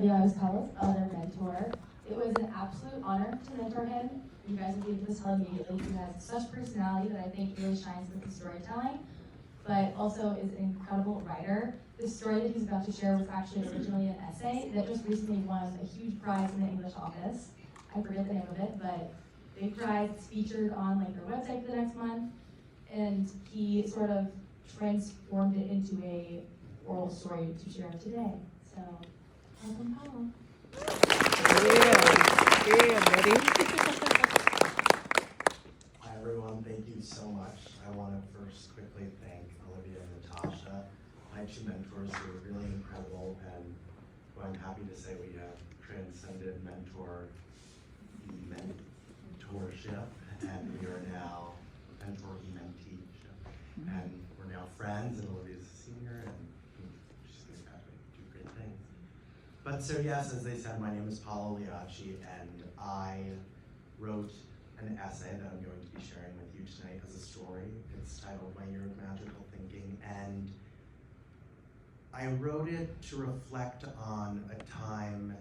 Yeah, I was Paolo's other mentor. It was an absolute honor to mentor him. You guys will be able to tell immediately he has such personality that I think really shines with his storytelling, but also is an incredible writer. The story that he's about to share was actually originally an essay that just recently won a huge prize in the English office. I forget the name of it, but big prize. It's featured on like their website for the next month, and he sort of transformed it into a oral story to share today. So, welcome, Paolo. Yeah, buddy. Hi everyone, thank you so much. I want to first quickly thank Olivia and Natasha, my two mentors who are really incredible, and who I'm happy to say we have transcended mentorship, and we are now mentor-menteeship. And we're now friends, and Olivia's a senior, and she's going to graduate and do great things. But so yes, as they said, my name is Paolo Liaci, and I wrote an essay that I'm going to be sharing with you tonight as a story. It's titled My Year of Magical Thinking, and I wrote it to reflect on a time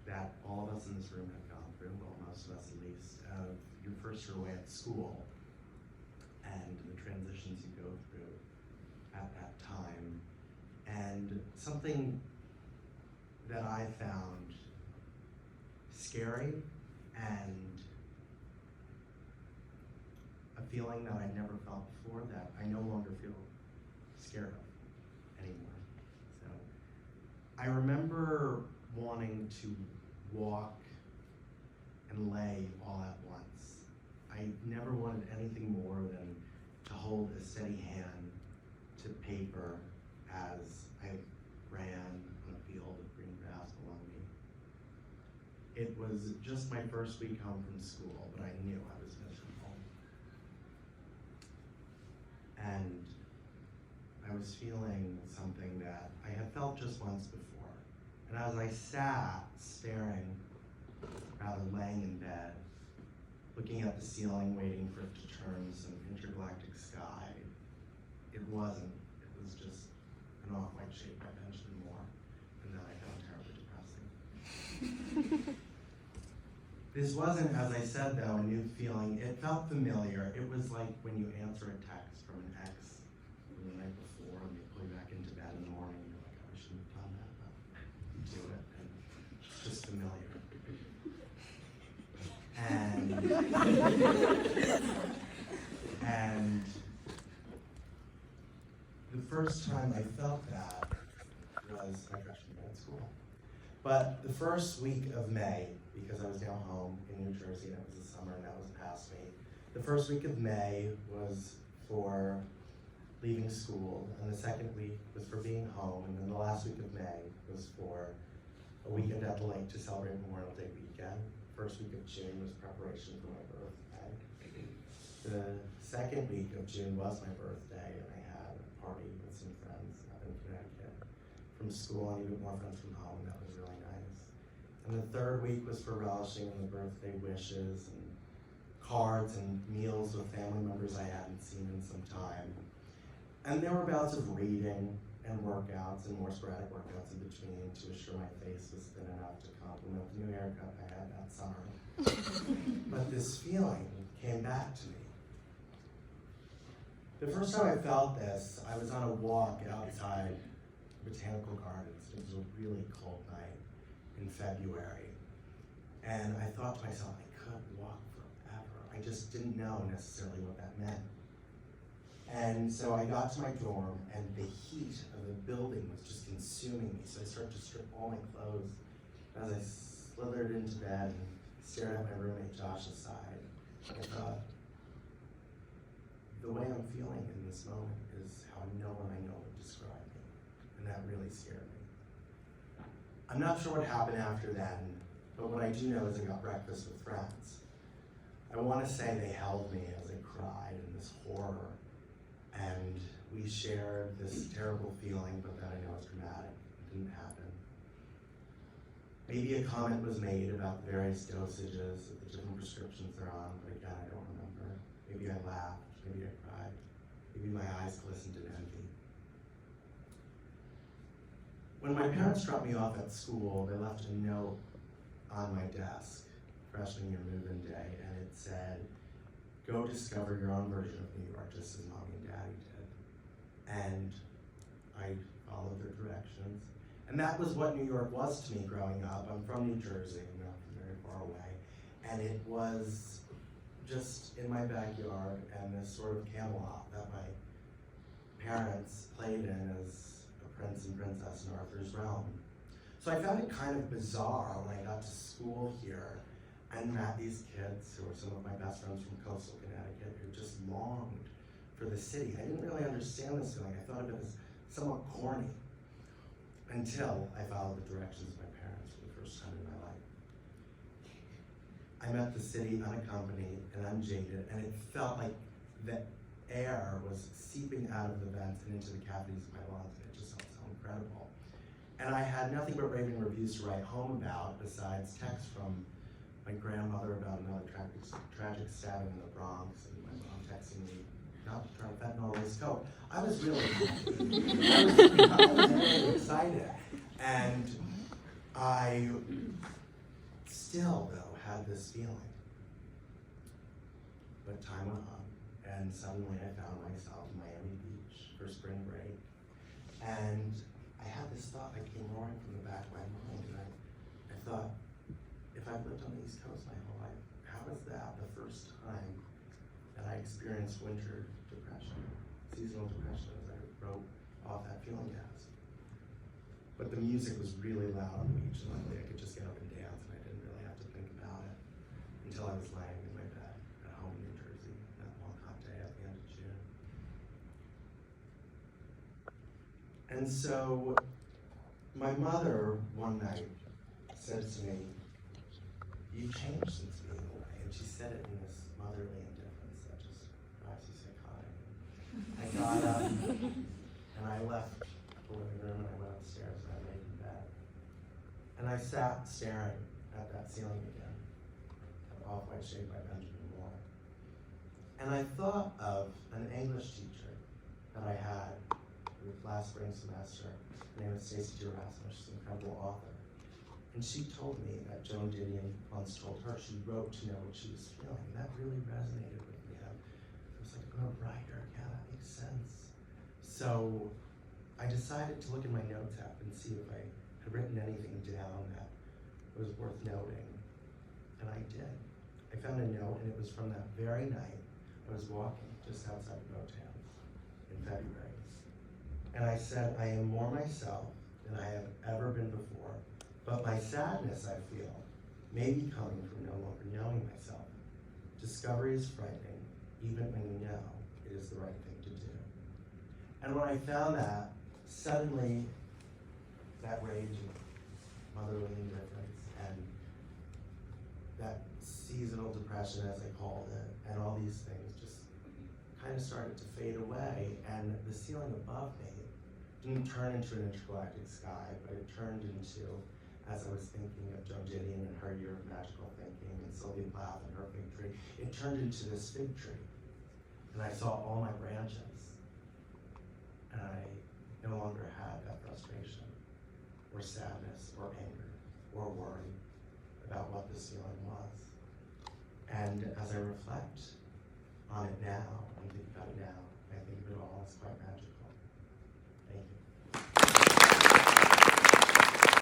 that all of us in this room have gone through, well, most of us at least, of your first year away at school and the transitions you go through at that time. And something that I found scary and a feeling that I'd never felt before that I no longer feel scared of anymore. So I remember wanting to walk and lay all at once. I never wanted anything more than to hold a steady hand to paper as I ran on a field of green grass below me. It was just my first week home from school, but I knew I was miserable. And I was feeling something that I had felt just once before. And as I sat staring, rather laying in bed, looking at the ceiling, waiting for it to turn some intergalactic sky, it wasn't. It was just an off-white shape I mentioned more, and that I found terribly depressing. This wasn't, as I said though, a new feeling. It felt familiar. It was like when you answer a text from an ex from the night before, and they pull you back into bed in the morning, and you're like, oh, I shouldn't have done that, but you do it, and it's just familiar. And the first time I felt that was my freshman year at school. But the first week of May, because I was down home in New Jersey, and it was the summer, and that was past me, the first week of May was for leaving school, and the second week was for being home, and then the last week of May was for a weekend at the lake to celebrate Memorial Day weekend. First week of June was preparation for my birthday. The second week of June was my birthday, and I had a party with some friends up in Connecticut from school, and even more friends from home. That was really nice. And the third week was for relishing in the birthday wishes and cards and meals with family members I hadn't seen in some time. And there were bouts of reading and workouts and more sporadic workouts in between to assure my face was thin enough to complement the new haircut I had that summer. But this feeling came back to me. The first time I felt this, I was on a walk outside Botanical Gardens. It was a really cold night in February. And I thought to myself, I could walk forever. I just didn't know necessarily what that meant. And so I got to my dorm, and the heat of the building was just consuming me. So I started to strip all my clothes. As I slithered into bed and stared at my roommate Josh's side, I thought, the way I'm feeling in this moment is how no one I know would describe me. And that really scared me. I'm not sure what happened after then, but what I do know is I got breakfast with friends. I want to say they held me as I cried in this horror. And we shared this terrible feeling, but that I know is dramatic. It didn't happen. Maybe a comment was made about the various dosages of the different prescriptions they're on, but again, I don't remember. Maybe I laughed, maybe I cried, maybe my eyes glistened in envy. When my parents dropped me off at school, they left a note on my desk, freshman year move-in day, and it said, "Go discover your own version of New York, just as Mommy and Daddy did." And I followed their directions. And that was what New York was to me growing up. I'm from New Jersey, not very far away. And it was just in my backyard and this sort of Camelot that my parents played in as a prince and princess in Arthur's realm. So I found it kind of bizarre when I got to school here and met these kids who were some of my best friends from coastal Connecticut who just longed for the city. I didn't really understand this feeling. I thought of it as somewhat corny until I followed the directions of my parents for the first time in my life. I met the city unaccompanied and unjaded, and it felt like the air was seeping out of the vents and into the cavities of my lungs, and it just felt so incredible. And I had nothing but raving reviews to write home about, besides texts from my grandmother about another tragic stabbing in the Bronx, and my mom texting me not to try fentanyl lace coke. I was really happy. I was really excited. And I still, though, had this feeling. But time went on, and suddenly I found myself in Miami Beach for spring break. And I had this thought that came roaring from the back of my mind, and I thought, if I've lived on the East Coast my whole life, how is that the first time that I experienced winter depression, seasonal depression, as I wrote off that feeling as? But the music was really loud on the beach, and luckily I could just get up and dance, and I didn't really have to think about it until I was lying in my bed at home in New Jersey that one hot day at the end of June. And so my mother one night said to me, "You've changed since being away," and she said it in this motherly indifference that just drives you psychotic. I got up and I left the living room and I went upstairs and I laid in bed. And I sat staring at that ceiling again, that off-white shade by Benjamin Moore. And I thought of an English teacher that I had with last spring semester. Her name is Stacey Erasmus. She's an incredible author. And she told me that Joan Didion once told her she wrote to know what she was feeling. And that really resonated with me. I was like, I'm a writer, yeah, that makes sense. So I decided to look in my notes app and see if I had written anything down that was worth noting. And I did. I found a note, and it was from that very night. I was walking just outside of Motown's in February. And I said, I am more myself than I have ever been before. But my sadness, I feel, may be coming from no longer knowing myself. Discovery is frightening, even when you know it is the right thing to do. And when I found that, suddenly, that rage of motherly indifference and that seasonal depression, as I called it, and all these things just kind of started to fade away, and the ceiling above me didn't turn into an intergalactic sky, but it turned into, as I was thinking of Joan Didion and her year of magical thinking, and Sylvia Plath and her fig tree, it turned into this fig tree. And I saw all my branches. And I no longer had that frustration, or sadness, or anger, or worry about what this feeling was. And as I reflect on it now, and think about it now, I think of it all as quite magical.